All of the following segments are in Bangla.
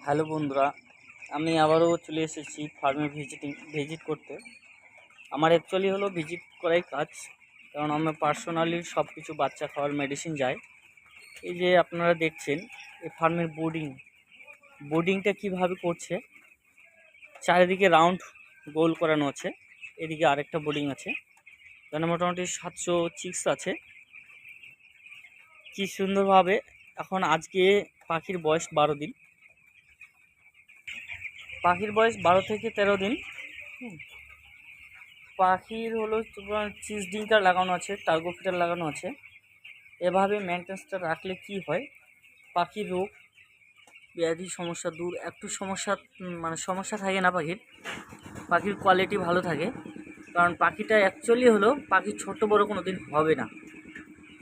হ্যালো বন্ধুরা, আমি আবারও চলে এসেছি ফার্মে ভিজিট করতে। আমার অ্যাকচুয়ালি হলো ভিজিট করাই কাজ, কারণ আমার পার্সোনালি সব কিছু বাচ্চা খাওয়ার মেডিসিন যায়। এই যে আপনারা দেখছেন এই ফার্মের বোর্ডিংটা কিভাবে করছে, চারিদিকে রাউন্ড গোল করানো আছে। এদিকে আরেকটা বোর্ডিং আছে, এখানে মোটামুটি 700 চিক্স আছে। কি সুন্দরভাবে এখন আজকে পাখির বয়স 12 দিন, পাখির বয়স 12 থেকে 13 দিন। পাখির হলো তোমার চিজ ডিঙ্কার লাগানো আছে, টার্গো ফিটার লাগানো আছে। এভাবে মেনটেন্সটা রাখলে কি হয়, পাখির রোগ ব্যাধি সমস্যা দূর, একটু সমস্যা মানে সমস্যা থাকে না পাখির কোয়ালিটি ভালো থাকে। কারণ পাখিটা অ্যাকচুয়ালি হলো পাখি ছোট বড় কোনো দিন হবে না,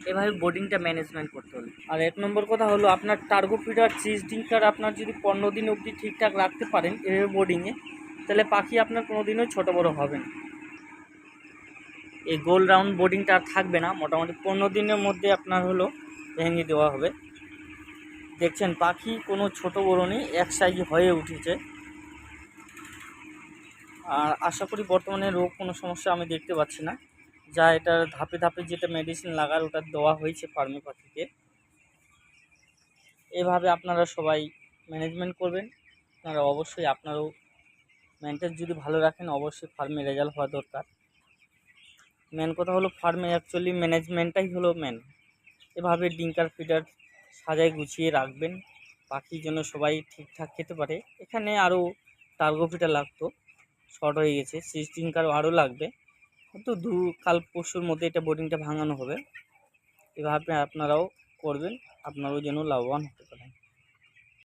এভাবে বোর্ডিংটা ম্যানেজমেন্ট করতে হলে। আর 1 নম্বর কথা হলো আপনার টার্গো ফিটার চিজ ডিঙ্কার আপনার যদি 15 দিন অবধি ঠিকঠাক রাখতে পারেন এভাবে বোর্ডিংয়ে, তাহলে পাখি আপনার কোনো দিনও ছোটো বড়ো হবে না। এই গোল রাউন্ড বোর্ডিংটা আর থাকবে না, মোটামুটি 15 দিনের মধ্যে আপনার হলো ভেঙে দেওয়া হবে। দেখছেন পাখি কোনো ছোট বড় নেই, এক সাইজ হয়ে উঠেছে। আর আশা করি বর্তমানে রোগ কোনো সমস্যা আমি দেখতে পাচ্ছি না, যা এটার ধাপে ধাপে যেটা মেডিসিন লাগার ওটা দেওয়া হয়েছে ফার্মে পাখিকে। এভাবে আপনারা সবাই ম্যানেজমেন্ট করবেন। আপনারা অবশ্যই আপনারও মেনটেন যদি ভালো রাখেন অবশ্যই ফার্মে রেজাল্ট হওয়া দরকার। মেন কথা হলো ফার্মে অ্যাকচুয়ালি ম্যানেজমেন্টটাই হলো মেন। এভাবে ডিঙ্কার ফিডার সাজায় গুছিয়ে রাখবেন, পাখির জন্য সবাই ঠিকঠাক খেতে পারে। এখানে আরও টার্গো ফিডার লাগতো, শর্ট হয়ে গেছে, সিজ ডিঙ্কারও আরও লাগবে, কিন্তু কাল পরশুর মধ্যে এটা বোর্ডিংটা ভাঙানো হবে। এভাবে আপনারাও করবেন, আপনারাও যেন লাভবান হতে পারেন।